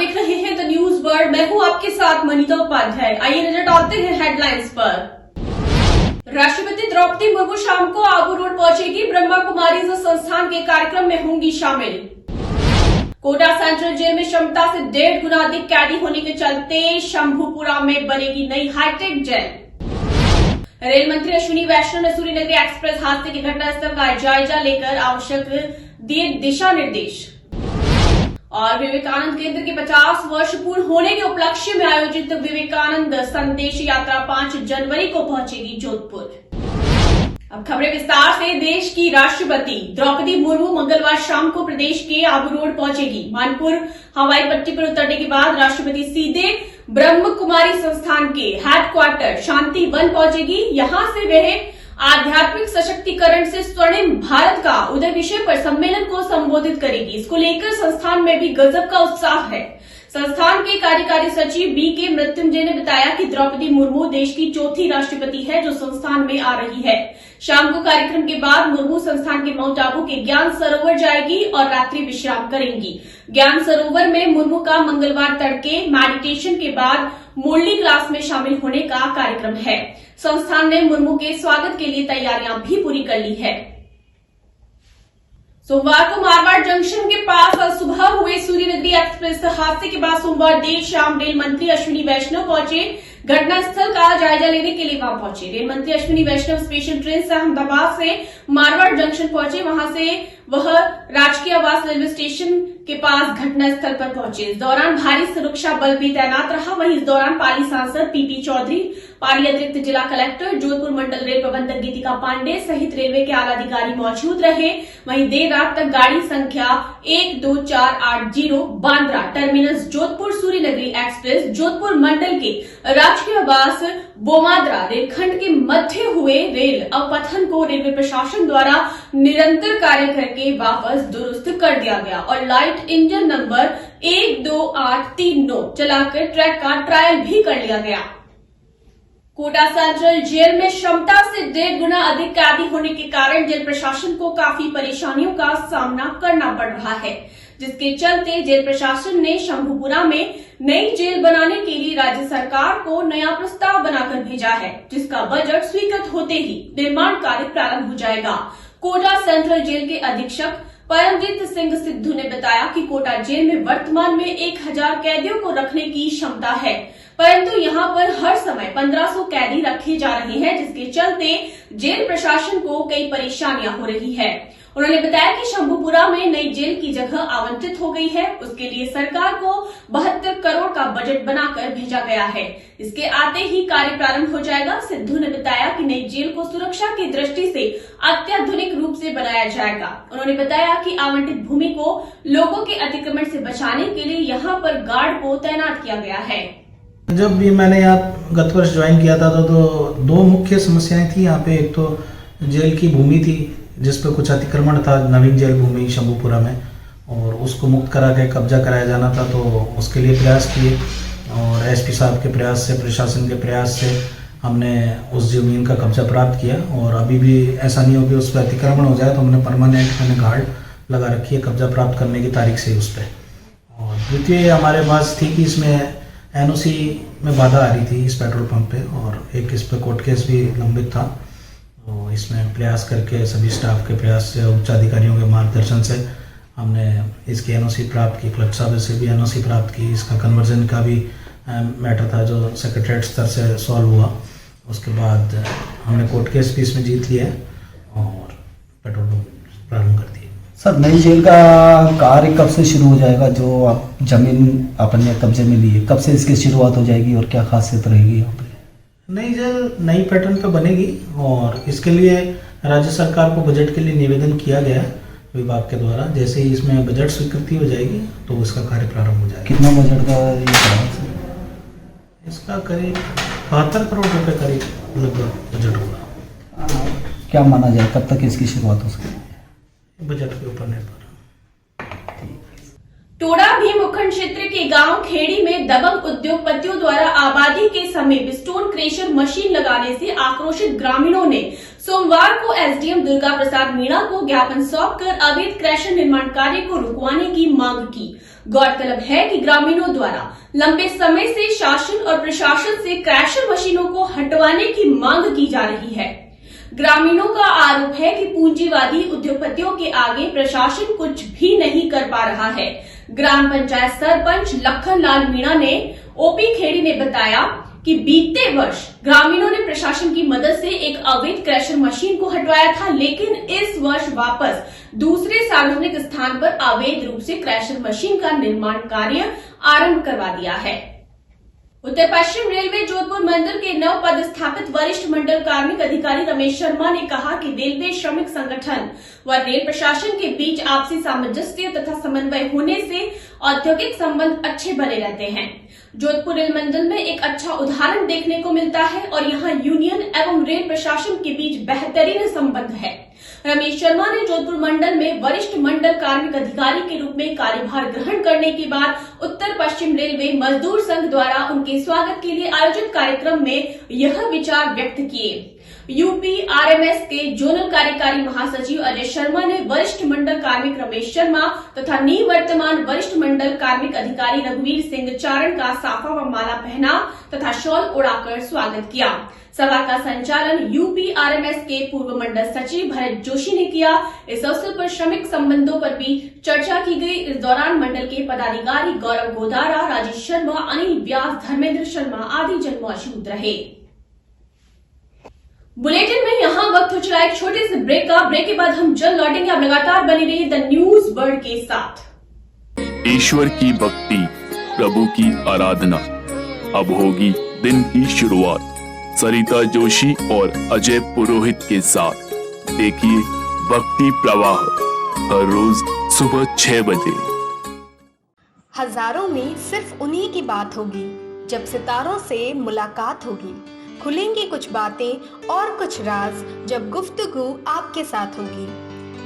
देख रहे हैं द न्यूज वर्ल्ड। मैं हूं आपके साथ मनीता उपाध्याय। आइए नजर डालते हैं हेडलाइंस पर। राष्ट्रपति द्रौपदी मुर्मू शाम को आबू रोड पहुंचेगी। ब्रह्मा कुमारी संस्थान के कार्यक्रम में होंगी शामिल। कोटा सेंट्रल जेल में क्षमता से 1.5 गुना अधिक कैदी होने के चलते शंभुपुरा में बनेगी नई हाईटेक जेल। रेल मंत्री अश्विनी वैष्णव ने सूर्यनगरी एक्सप्रेस हादसे की घटनास्थल का जायजा लेकर आवश्यक दिए दिशा निर्देश। और विवेकानंद केंद्र के 50 वर्ष पूर्ण होने के उपलक्ष्य में आयोजित विवेकानंद संदेश यात्रा 5 जनवरी को पहुंचेगी जोधपुर। अब खबरें विस्तार से। देश की राष्ट्रपति द्रौपदी मुर्मू मंगलवार शाम को प्रदेश के आबू रोड पहुंचेगी। मानपुर हवाई पट्टी पर उतरने के बाद राष्ट्रपति सीधे ब्रह्म कुमारी संस्थान के हेडक्वार्टर शांति वन पहुंचेगी। यहां से वह आध्यात्मिक सशक्तिकरण से स्वर्णिम भारत का उदय विषय पर सम्मेलन को संबोधित करेगी। इसको लेकर संस्थान में भी गजब का उत्साह है। संस्थान के कार्यकारी सचिव बी.के. मृत्युंजय ने बताया कि द्रौपदी मुर्मू देश की चौथी राष्ट्रपति है जो संस्थान में आ रही है। शाम को कार्यक्रम के बाद मुर्मू संस्थान के माउंट आबू के ज्ञान सरोवर जाएगी और रात्रि विश्राम करेंगी। ज्ञान सरोवर में मुर्मू का मंगलवार तड़के मेडिटेशन के बाद मुरली क्लास में शामिल होने का कार्यक्रम है। संस्थान ने मुर्मू के स्वागत के लिए तैयारियां भी पूरी कर ली है। सोमवार को मारवाड़ जंक्शन के पास आज सुबह हुए सूर्यनगरी एक्सप्रेस हादसे के बाद सोमवार देर शाम रेल मंत्री अश्विनी वैष्णव पहुंचे। घटनास्थल का जायजा लेने के लिए वहां पहुंचे। रेल मंत्री अश्विनी वैष्णव स्पेशल ट्रेन से अहमदाबाद से मारवाड़ जंक्शन पहुंचे। वहां से वह राजकीय आवास रेलवे स्टेशन के पास घटनास्थल पर पहुंचे। इस दौरान भारी सुरक्षा बल भी तैनात रहा। वहीं इस दौरान पाली सांसद पीपी चौधरी, पाली अतिरिक्त जिला कलेक्टर, जोधपुर मंडल रेल प्रबंधक गीतिका पांडे सहित रेलवे के आला अधिकारी मौजूद रहे। वहीं देर रात तक गाड़ी संख्या 12480 बांद्रा टर्मिनस जोधपुर सूर्यनगरी एक्सप्रेस जोधपुर मंडल के राजकीय आवास बोमाद्रा रेलखंड के मध्य हुए रेल अवपथन को रेलवे प्रशासन द्वारा निरंतर कार्य करके वापस दुरुस्त कर दिया गया और लाइट इंजन नंबर 12839 चलाकर ट्रैक का ट्रायल भी कर लिया गया। कोटा सेंट्रल जेल में क्षमता से 1.5 गुना अधिक कैदी होने के कारण जेल प्रशासन को काफी परेशानियों का सामना करना पड़ रहा है, जिसके चलते जेल प्रशासन ने शंभुपुरा में नई जेल बनाने के लिए राज्य सरकार को नया प्रस्ताव बनाकर भेजा है, जिसका बजट स्वीकृत होते ही निर्माण कार्य प्रारंभ हो जाएगा। कोटा सेंट्रल जेल के अधीक्षक परमजीत सिंह सिद्धू ने बताया कि कोटा जेल में वर्तमान में 1000 कैदियों को रखने की क्षमता है, परंतु यहां पर हर समय 1500 कैदी रखे जा रहे हैं, जिसके चलते जेल प्रशासन को कई परेशानियां हो रही है। उन्होंने बताया कि शंभुपुरा में नई जेल की जगह आवंटित हो गई है। उसके लिए सरकार को 72 करोड़ का बजट बनाकर भेजा गया है। इसके आते ही कार्य प्रारंभ हो जाएगा। सिद्धू ने बताया कि नई जेल को सुरक्षा की दृष्टि से अत्याधुनिक रूप से बनाया जाएगा। उन्होंने बताया कि आवंटित भूमि को लोगों के अतिक्रमण से बचाने के लिए यहाँ पर गार्ड को तैनात किया गया है। जब भी मैंने यहाँ गत वर्ष ज्वाइन किया था तो 2 मुख्य समस्याएं थी यहाँ पे। एक तो जेल की भूमि थी जिस पे कुछ अतिक्रमण था, नवीन जेल भूमि शंभुपुरा में, और उसको मुक्त करा के कब्जा कराया जाना था। तो उसके लिए प्रयास किए और एसपी साहब के प्रयास से, प्रशासन के प्रयास से हमने उस जमीन का कब्जा प्राप्त किया। और अभी भी ऐसा नहीं हो कि उस पर अतिक्रमण हो जाए तो हमने परमानेंट गार्ड लगा रखी है कब्जा प्राप्त करने की तारीख से उस पर। और द्वितीय हमारे पास थी कि इसमें एनओसी में बाधा आ रही थी इस पेट्रोल पंप पे, और एक इस पे कोर्ट केस भी लंबित था। तो इसमें प्रयास करके सभी स्टाफ के प्रयास से, उच्च अधिकारियों के मार्गदर्शन से हमने इसकी एनओसी प्राप्त की। क्लर्क साहब से भी एनओसी प्राप्त की। इसका कन्वर्जन का भी मैटर था जो सेक्रेटरीट स्तर से सॉल्व हुआ। उसके बाद हमने कोर्ट केस भी इसमें जीत लिया और पेट्रोल पंप प्रारंभ कर दिया। सर, नई जेल का कार्य कब से शुरू हो जाएगा? जो आप जमीन अपने कब्जे में ली है, कब से इसकी शुरुआत हो जाएगी और क्या खासियत रहेगी यहाँ पे? नई जेल नई पैटर्न पे बनेगी और इसके लिए राज्य सरकार को बजट के लिए निवेदन किया गया है विभाग के द्वारा। जैसे ही इसमें बजट स्वीकृति हो जाएगी तो उसका कार्य प्रारंभ हो जाएगा। कितना बजट का ये है? इसका करीब 72 करोड़ रुपए करीब लगभग बजट होगा। क्या माना जाए कब तक इसकी शुरुआत हो सकती है? बजट के ऊपर निर्भर। टोडा भीम उपखंड क्षेत्र के गांव खेड़ी में दबंग उद्योगपतियों द्वारा आबादी के समीप स्टोन क्रेशर मशीन लगाने से आक्रोशित ग्रामीणों ने सोमवार को एसडीएम दुर्गा प्रसाद मीणा को ज्ञापन सौंपकर अवैध क्रशर निर्माण कार्य को रुकवाने की मांग की। गौरतलब है कि ग्रामीणों द्वारा लंबे समय से शासन और प्रशासन से क्रैशर मशीनों को हटवाने की मांग की जा रही है। ग्रामीणों का आरोप है कि पूंजीवादी उद्योगपतियों के आगे प्रशासन कुछ भी नहीं कर पा रहा है। ग्राम पंचायत सरपंच लखन लाल मीणा ने ओपी खेड़ी ने बताया कि बीते वर्ष ग्रामीणों ने प्रशासन की मदद से एक अवैध क्रैशर मशीन को हटवाया था, लेकिन इस वर्ष वापस दूसरे सार्वजनिक स्थान पर अवैध रूप से क्रैशर मशीन का निर्माण कार्य आरंभ करवा दिया है। उत्तर पश्चिम रेलवे जोधपुर मंडल के नव पदस्थापित वरिष्ठ मंडल कार्मिक अधिकारी रमेश शर्मा ने कहा कि रेलवे श्रमिक संगठन व रेल प्रशासन के बीच आपसी सामंजस्य तथा समन्वय होने से औद्योगिक संबंध अच्छे बने रहते हैं। जोधपुर रेल मंडल में एक अच्छा उदाहरण देखने को मिलता है और यहाँ यूनियन एवं रेल प्रशासन के बीच बेहतरीन संबंध है। रमेश शर्मा ने जोधपुर मंडल में वरिष्ठ मंडल कार्मिक अधिकारी के रूप में कार्यभार ग्रहण करने के बाद उत्तर पश्चिम रेलवे मजदूर संघ द्वारा उनके स्वागत के लिए आयोजित कार्यक्रम में यह विचार व्यक्त किए। यूपी आरएमएस के जोनल कार्यकारी महासचिव अजय शर्मा ने वरिष्ठ मंडल कार्मिक रमेश शर्मा तथा निवर्तमान वरिष्ठ मंडल कार्मिक अधिकारी रघुवीर सिंह चारण का साफा व माला पहना तथा शॉल उड़ाकर स्वागत किया। सभा का संचालन यूपी आरएमएस के पूर्व मंडल सचिव भरत जोशी ने किया। इस अवसर पर श्रमिक संबंधों पर भी चर्चा की गई। इस दौरान मंडल के पदाधिकारी गौरव गोदारा, राजेश शर्मा, अनिल व्यास, धर्मेंद्र शर्मा आदि जन मौजूद रहे। बुलेटिन में यहाँ वक्त हो चला एक छोटे से ब्रेक का। ब्रेक के बाद हम जल्द लौटेंगे। आप लगातार बने रहिए द न्यूज वर्ल्ड के साथ। ईश्वर की भक्ति, प्रभु की आराधना, अब होगी दिन की शुरुआत सरिता जोशी और अजय पुरोहित के साथ। देखिए भक्ति प्रवाह हर रोज सुबह 6 बजे। हजारों में सिर्फ उन्हीं की बात होगी जब सितारों से मुलाकात होगी। खुलेंगी कुछ बातें और कुछ राज जब गुफ्तगू आपके साथ होगी।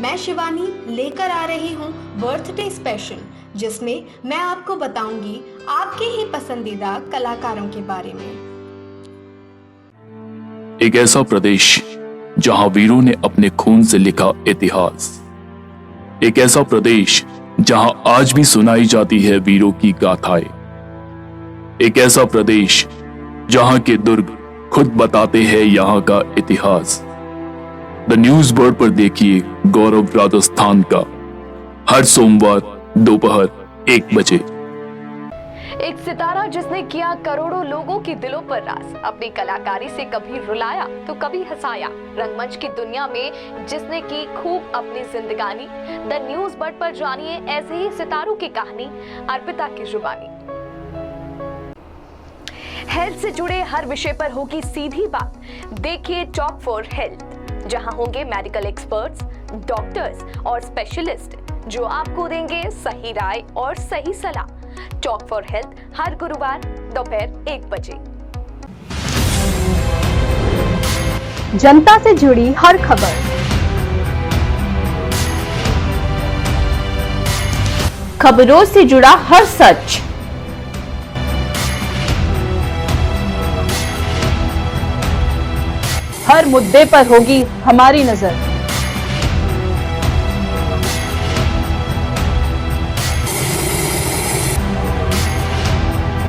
मैं शिवानी लेकर आ रही हूँ बर्थडे स्पेशल, जिसमें मैं आपको बताऊंगी आपके ही पसंदीदा कलाकारों के बारे में। एक ऐसा प्रदेश जहां वीरों ने अपने खून से लिखा इतिहास, एक ऐसा प्रदेश जहां आज भी सुनाई जाती है वीरों की गाथाएं, एक ऐसा प्रदेश जहां के दुर्ग खुद बताते हैं यहाँ का इतिहास। द न्यूज वर्ल्ड पर देखिए गौरव राजस्थान का हर सोमवार दोपहर 1 बजे। एक सितारा जिसने किया करोड़ों लोगों के दिलों पर राज, अपनी कलाकारी से कभी रुलाया तो कभी हंसाया, रंगमंच की दुनिया में जिसने की खूब अपनी जिंदगानी। द न्यूज वर्ल्ड पर जानिए ऐसे ही सितारों की कहानी, अर्पिता की जुबानी। हेल्थ से जुड़े हर विषय पर होगी सीधी बात। देखिए टॉक फॉर हेल्थ, जहां होंगे मेडिकल एक्सपर्ट्स, डॉक्टर्स और स्पेशलिस्ट जो आपको देंगे सही राय और सही सलाह। टॉक फॉर हेल्थ हर गुरुवार दोपहर 1 बजे। जनता से जुड़ी हर खबर, खबरों से जुड़ा हर सच, हर मुद्दे पर होगी हमारी नजर।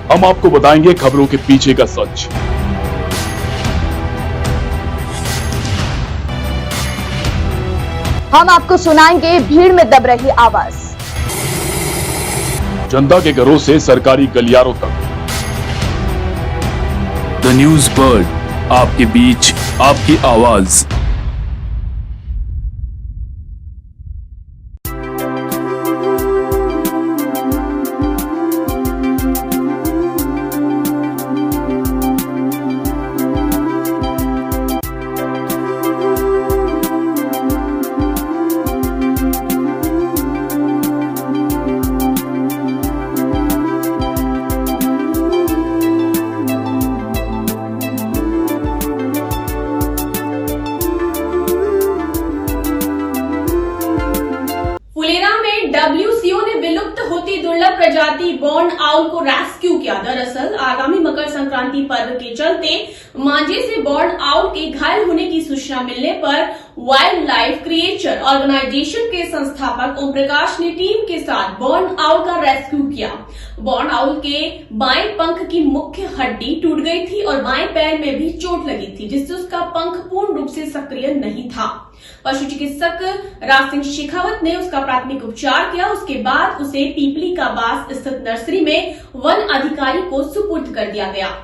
हम आपको बताएंगे खबरों के पीछे का सच। हम आपको सुनाएंगे भीड़ में दब रही आवाज, जनता के घरों से सरकारी गलियारों तक। द न्यूज वर्ल्ड, आपके बीच, आपकी आवाज। डब्ल्यूसीओ ने विलुप्त होती दुर्लभ प्रजाति बॉर्न आउल को रेस्क्यू किया। दरअसल आगामी मकर संक्रांति पर्व के चलते मांझे से बर्न आउट के घायल होने की सूचना मिलने पर वाइल्ड लाइफ क्रिएचर ऑर्गेनाइजेशन के संस्थापक ओम प्रकाश ने टीम के साथ बर्न आउल का रेस्क्यू किया। बर्न आउल के बाएं पंख की मुख्य हड्डी टूट गई थी और बाएं पैर में भी चोट लगी थी, जिससे उसका पंख पूर्ण रूप से सक्रिय नहीं था। पशु चिकित्सक राज सिंह शेखावत ने उसका प्राथमिक उपचार किया। उसके बाद उसे पीपली का बास स्थित नर्सरी में वन अधिकारी को सुपुर्द कर दिया गया।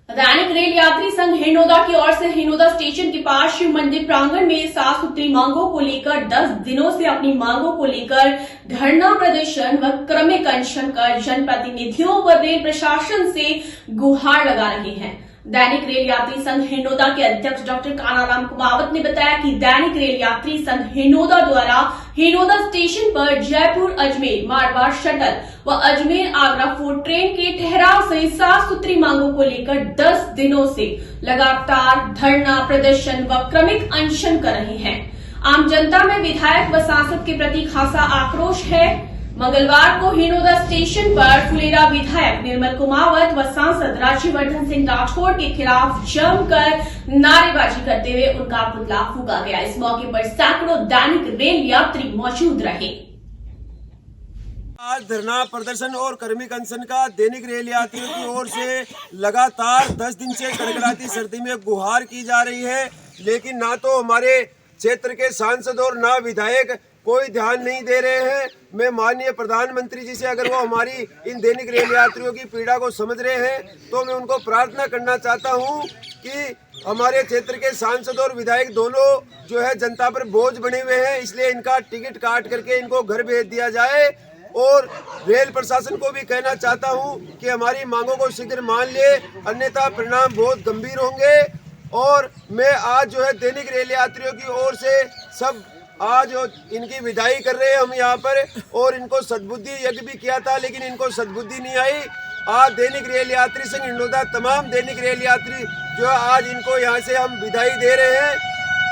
दैनिक रेल यात्री संघ हिंडोदा की ओर से हिंडोदा स्टेशन के पास शिव मंदिर प्रांगण में साफ सुथरी मांगों को लेकर 10 दिनों से अपनी मांगों को लेकर धरना प्रदर्शन व क्रमिक अनशन कर जनप्रतिनिधियों व रेल प्रशासन से गुहार लगा रहे हैं। दैनिक रेल यात्री संघ हिंडोदा के अध्यक्ष डॉक्टर कानाराम कुमावत ने बताया कि दैनिक रेल यात्री संघ हिंडोदा द्वारा हिंडोदा स्टेशन पर जयपुर अजमेर मारवाड़ शटल व अजमेर आगरा फूड ट्रेन के ठहराव से साफ सुथरी मांगों को लेकर 10 दिनों से लगातार धरना प्रदर्शन व क्रमिक अनशन कर रहे हैं। आम जनता में विधायक व सांसद के प्रति खासा आक्रोश है। मंगलवार को हिंडोदा स्टेशन पर फुलेरा विधायक निर्मल कुमावत व सांसद राज्यवर्धन सिंह राठौड़ के खिलाफ जमकर नारेबाजी करते हुए उनका पुतला फूंका गया। इस मौके पर सैकड़ों दैनिक रेल यात्री मौजूद रहे। आज धरना प्रदर्शन और कर्मिक अनशन का दैनिक रेल यात्रियों की ओर से लगातार 10 दिन से कड़कड़ाती सर्दी में गुहार की जा रही है, लेकिन ना तो हमारे क्षेत्र के सांसद और ना विधायक कोई ध्यान नहीं दे रहे हैं। मैं माननीय प्रधानमंत्री जी से, अगर वो हमारी इन दैनिक रेल यात्रियों की पीड़ा को समझ रहे हैं तो मैं उनको प्रार्थना करना चाहता हूं कि हमारे क्षेत्र के सांसद और विधायक दोनों जो है जनता पर बोझ बने हुए हैं, इसलिए इनका टिकट काट करके इनको घर भेज दिया जाए। और रेल प्रशासन को भी कहना चाहता हूं कि हमारी मांगों को शीघ्र मान ले, अन्यथा परिणाम बहुत गंभीर होंगे। और मैं आज जो है दैनिक रेल यात्रियों की ओर से सब आज इनकी विदाई कर रहे हैं हम यहाँ पर, और इनको सद्बुद्धि यज्ञ भी किया था लेकिन इनको सद्बुद्धि नहीं आई। आज दैनिक रेल यात्री संघ हिंडोदा तमाम दैनिक रेल यात्री जो है आज इनको यहाँ से हम विदाई दे रहे हैं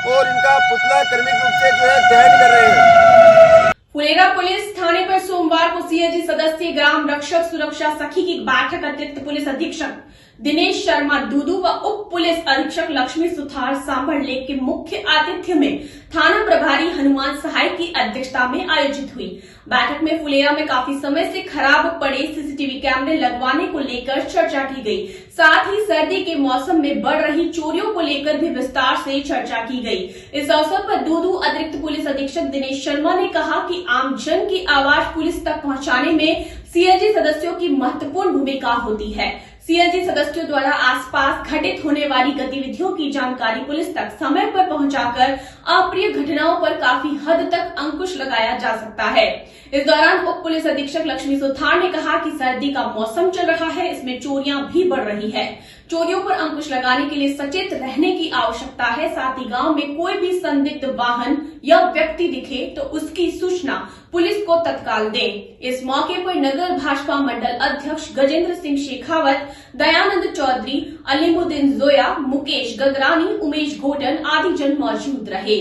और इनका पुतला कर्मिक रूप से जो है दहन कर रहे हैं। फुलेरा पुलिस थाने पर सोमवार को सीएजी सदस्य ग्राम रक्षक सुरक्षा सखी की बैठक अतिरिक्त पुलिस अधीक्षक दिनेश शर्मा दूदू व उप पुलिस अधीक्षक लक्ष्मी सुथार सांभर लेक के मुख्य आतिथ्य में थाना प्रभारी हनुमान सहाय की अध्यक्षता में आयोजित हुई। बैठक में फुलेरा में काफी समय से खराब पड़े सीसीटीवी कैमरे लगवाने को लेकर चर्चा की गई। साथ ही सर्दी के मौसम में बढ़ रही चोरियों को लेकर भी विस्तार से चर्चा की गई। इस अवसर पर दूदू अतिरिक्त पुलिस अधीक्षक दिनेश शर्मा ने कहा कि आम जन की आवाज पुलिस तक पहुंचाने में सीएजी सदस्यों की महत्वपूर्ण भूमिका होती है। सीएजी सदस्यों द्वारा आसपास घटित होने वाली गतिविधियों की जानकारी पुलिस तक समय पर पहुंचाकर अप्रिय घटनाओं पर काफी हद तक अंकुश लगाया जा सकता है। इस दौरान उप पुलिस अधीक्षक लक्ष्मी सुथार ने कहा कि सर्दी का मौसम चल रहा है, इसमें चोरियां भी बढ़ रही है। चोरियों पर अंकुश लगाने के लिए सचेत रहने की आवश्यकता है। साथ ही गांव में कोई भी संदिग्ध वाहन या व्यक्ति दिखे तो उसकी सूचना पुलिस को तत्काल दें। इस मौके पर नगर भाजपा मंडल अध्यक्ष गजेंद्र सिंह शेखावत, दयानंद चौधरी, अलीमुद्दीन जोया, मुकेश गगरानी, उमेश गोटन आदि जन मौजूद रहे।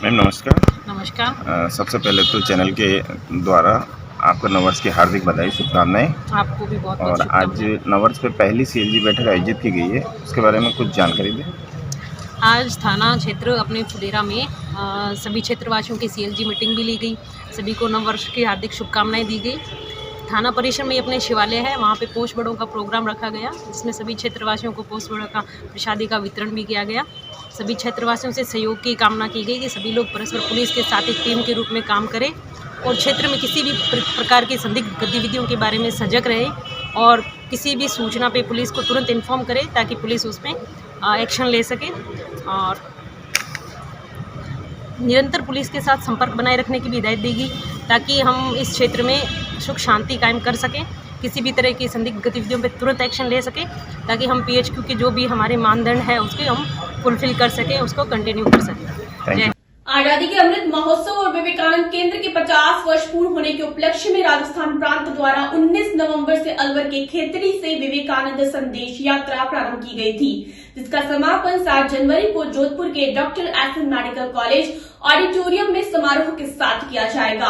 मैम नमस्कार। नमस्कार। सबसे पहले तो चैनल के द्वारा आपको नववर्ष की हार्दिक बधाई, शुभकामनाएं। आपको भी बहुत और आज नववर्ष पे पहली सीएलजी बैठक आयोजित की गई है, उसके बारे में कुछ जानकारी दें। आज थाना क्षेत्र अपने फुलेरा में सभी क्षेत्रवासियों की सीएलजी मीटिंग भी ली गई। सभी को नववर्ष की हार्दिक शुभकामनाएं दी गई। थाना परिसर में अपने शिवालय है, वहाँ पे पोष बड़ों का प्रोग्राम रखा गया, जिसमें सभी क्षेत्रवासियों को पोष बड़ों का प्रसादी का वितरण भी किया गया। सभी क्षेत्रवासियों से सहयोग की कामना की गई कि सभी लोग परस्पर पुलिस के साथ एक टीम के रूप में काम करें और क्षेत्र में किसी भी प्रकार की संदिग्ध गतिविधियों के बारे में सजग रहे और किसी भी सूचना पे पुलिस को तुरंत इन्फॉर्म करे ताकि पुलिस उसमें एक्शन ले सके। और निरंतर पुलिस के साथ संपर्क बनाए रखने की भी हिदायत दी गई ताकि हम इस क्षेत्र में सुख शांति कायम कर सकें, किसी भी तरह की संदिग्ध गतिविधियों पर तुरंत एक्शन ले सकें ताकि हम पीएचक्यू के जो भी हमारे मानदंड है उसके हम फुलफिल कर सकें, उसको कंटिन्यू कर सकें। आजादी के अमृत महोत्सव और विवेकानंद केंद्र के 50 वर्ष पूर्ण होने के उपलक्ष्य में राजस्थान प्रांत द्वारा 19 नवंबर से अलवर के खेतड़ी से विवेकानंद संदेश यात्रा प्रारंभ की गई थी, जिसका समापन 7 जनवरी को जोधपुर के doctor SN medical college auditorium में समारोह के साथ किया जाएगा।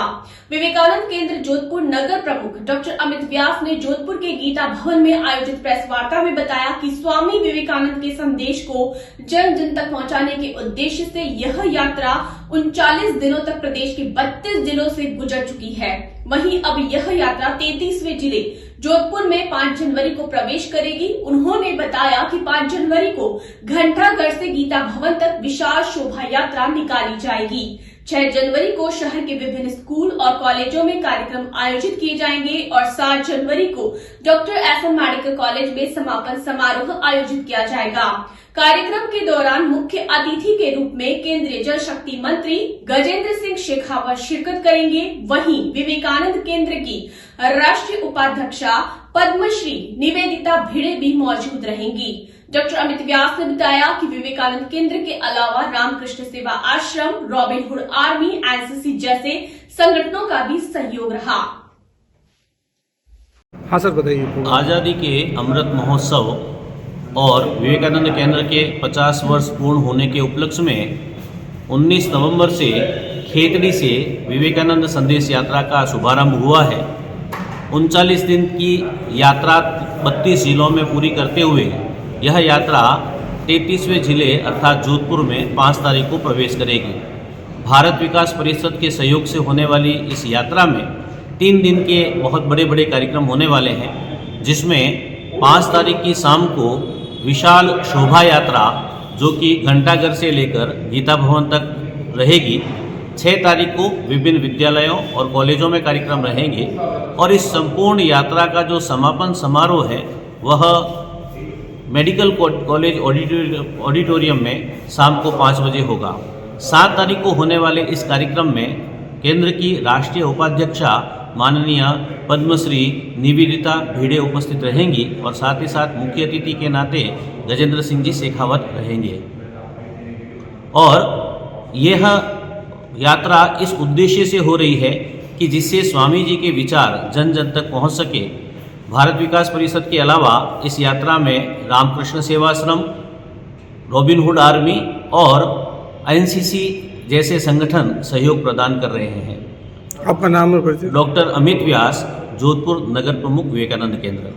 विवेकानंद केंद्र जोधपुर नगर प्रमुख डॉक्टर अमित व्यास ने जोधपुर के गीता भवन में आयोजित प्रेस वार्ता में बताया कि स्वामी विवेकानंद के संदेश को जन जन तक पहुंचाने के उद्देश्य से यह यात्रा 39 दिनों तक प्रदेश के 32 जिलों से गुजर चुकी है। वहीं अब यह यात्रा 33वें जिले जोधपुर में 5 जनवरी को प्रवेश करेगी। उन्होंने बताया कि 5 जनवरी को घंटाघर से गीता भवन तक विशाल शोभा यात्रा निकाली जाएगी। 6 जनवरी को शहर के विभिन्न स्कूल और कॉलेजों में कार्यक्रम आयोजित किए जाएंगे और 7 जनवरी को डॉक्टर एसएन मेडिकल कॉलेज में समापन समारोह आयोजित किया जाएगा। कार्यक्रम के दौरान मुख्य अतिथि के रूप में केंद्रीय जल शक्ति मंत्री गजेंद्र सिंह शेखावत शिरकत करेंगे। वहीं विवेकानंद केंद्र की राष्ट्रीय उपाध्यक्षा पद्मश्री निवेदिता भिड़े भी मौजूद रहेंगी। डॉक्टर अमित व्यास ने बताया कि विवेकानंद केंद्र के अलावा रामकृष्ण सेवा आश्रम, रॉबिन हुड आर्मी, एनसीसी जैसे संगठनों का भी सहयोग रहा। हाँ सर, बताइए। आज़ादी के अमृत महोत्सव और विवेकानंद केंद्र के 50 वर्ष पूर्ण होने के उपलक्ष्य में 19 नवंबर से खेतड़ी से विवेकानंद संदेश यात्रा का शुभारंभ हुआ है। 39 दिन की यात्रा 32 जिलों में पूरी करते हुए यह यात्रा 33वें जिले अर्थात जोधपुर में 5 तारीख को प्रवेश करेगी। भारत विकास परिषद के सहयोग से होने वाली इस यात्रा में 3 दिन के बहुत बड़े बड़े कार्यक्रम होने वाले हैं, जिसमें 5 तारीख की शाम को विशाल शोभा यात्रा जो कि घंटाघर से लेकर गीता भवन तक रहेगी। 6 तारीख को विभिन्न विद्यालयों और कॉलेजों में कार्यक्रम रहेंगे और इस संपूर्ण यात्रा का जो समापन समारोह है वह मेडिकल कॉलेज ऑडिटोरियम में शाम को 5 बजे होगा। 7 तारीख को होने वाले इस कार्यक्रम में केंद्र की राष्ट्रीय उपाध्यक्षा माननीय पद्मश्री निवेदिता भिड़े उपस्थित रहेंगी और साथ ही साथ मुख्य अतिथि के नाते गजेंद्र सिंह जी शेखावत रहेंगे। और यह यात्रा इस उद्देश्य से हो रही है कि जिससे स्वामी जी के विचार जन जन तक पहुंच सके। भारत विकास परिषद के अलावा इस यात्रा में Ramakrishna Sevashram, Robin Hood army और एनसीसी जैसे संगठन सहयोग प्रदान कर रहे हैं। आपका नाम और परिचय? डॉक्टर अमित व्यास, जोधपुर नगर प्रमुख विवेकानंद केंद्र।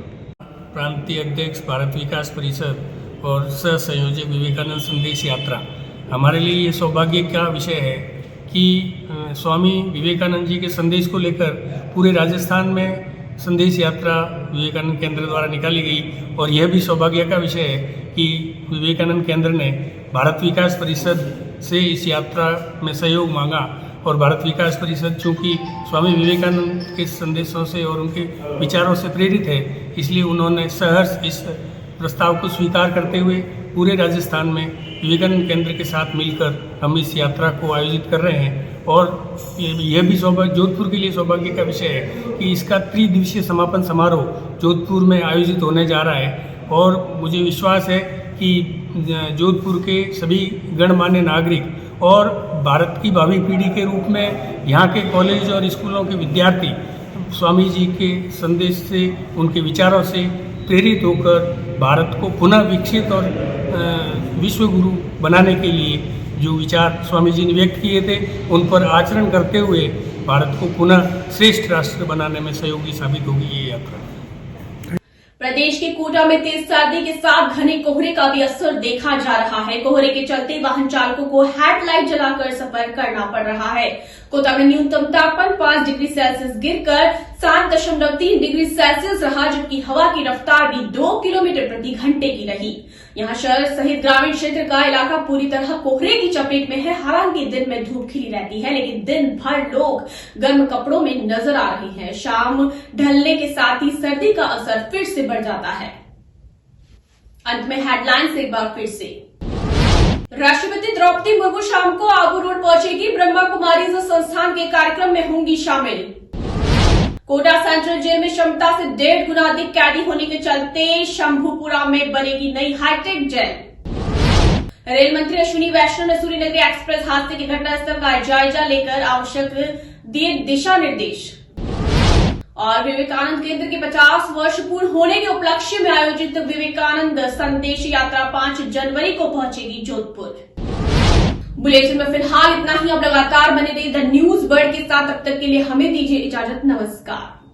प्रांतीय अध्यक्ष भारत विकास परिषद और सह संयोजक विवेकानंद संदेश यात्रा। हमारे लिए ये सौभाग्य का विषय है कि स्वामी विवेकानंद जी के संदेश को लेकर पूरे राजस्थान में संदेश यात्रा विवेकानंद केंद्र द्वारा निकाली गई और यह भी सौभाग्य का विषय है कि विवेकानंद केंद्र ने भारत विकास परिषद से इस यात्रा में सहयोग मांगा और भारत विकास परिषद चूँकि स्वामी विवेकानंद के संदेशों से और उनके विचारों से प्रेरित है, इसलिए उन्होंने सहर्ष इस प्रस्ताव को स्वीकार करते हुए पूरे राजस्थान में विवेकानंद केंद्र के साथ मिलकर हम इस यात्रा को आयोजित कर रहे हैं। और यह भी सौभाग्य जोधपुर के लिए सौभाग्य का विषय है कि इसका त्रिदिवसीय समापन समारोह जोधपुर में आयोजित होने जा रहा है और मुझे विश्वास है कि जोधपुर के सभी गणमान्य नागरिक और भारत की भावी पीढ़ी के रूप में यहाँ के कॉलेज और स्कूलों के विद्यार्थी स्वामी जी के संदेश से, उनके विचारों से प्रेरित होकर भारत को पुनः विकसित और विश्व गुरु बनाने के लिए जो विचार स्वामी जी ने व्यक्त किए थे उन पर आचरण करते हुए भारत को पुनः श्रेष्ठ राष्ट्र बनाने में सहयोगी साबित होगी ये यात्रा। प्रदेश के कोटा में तेज सर्दी के साथ घने कोहरे का भी असर देखा जा रहा है। कोहरे के चलते वाहन चालकों को हेडलाइट जलाकर सफर करना पड़ रहा है। कोटा में न्यूनतम तापमान 5 डिग्री सेल्सियस गिरकर 7.3 डिग्री सेल्सियस रहा, जबकि हवा की रफ्तार भी 2 किलोमीटर प्रति घंटे की रही। यहाँ शहर सहित ग्रामीण क्षेत्र का इलाका पूरी तरह कोहरे की चपेट में है। हालांकि दिन में धूप खिली रहती है, लेकिन दिन भर लोग गर्म कपड़ों में नजर आ रहे हैं। शाम ढलने के साथ ही सर्दी का असर फिर से बढ़ जाता है। अंत में हेडलाइंस एक बार फिर से। राष्ट्रपति द्रौपदी मुर्मू शाम को आबू रोड पहुंचेगी। ब्रह्मा कुमारीज संस्थान के कार्यक्रम में होंगी शामिल। कोटा सेंट्रल जेल में क्षमता से 1.5 गुना अधिक कैदी होने के चलते शंभुपुरा में बनेगी नई हाईटेक जेल। रेल मंत्री अश्विनी वैष्णव ने सूर्य नगरी एक्सप्रेस हादसे की घटनास्थल का जायजा लेकर आवश्यक दिए दिशा निर्देश। और विवेकानंद केंद्र के 50 वर्ष पूर्ण होने के उपलक्ष्य में आयोजित विवेकानंद संदेश यात्रा 5 जनवरी को पहुंचेगी जोधपुर। बुलेटिन में फिलहाल इतना ही। अब लगातार बने रहिए द न्यूज वर्ल्ड के साथ। तब तक के लिए हमें दीजिए इजाजत। नमस्कार।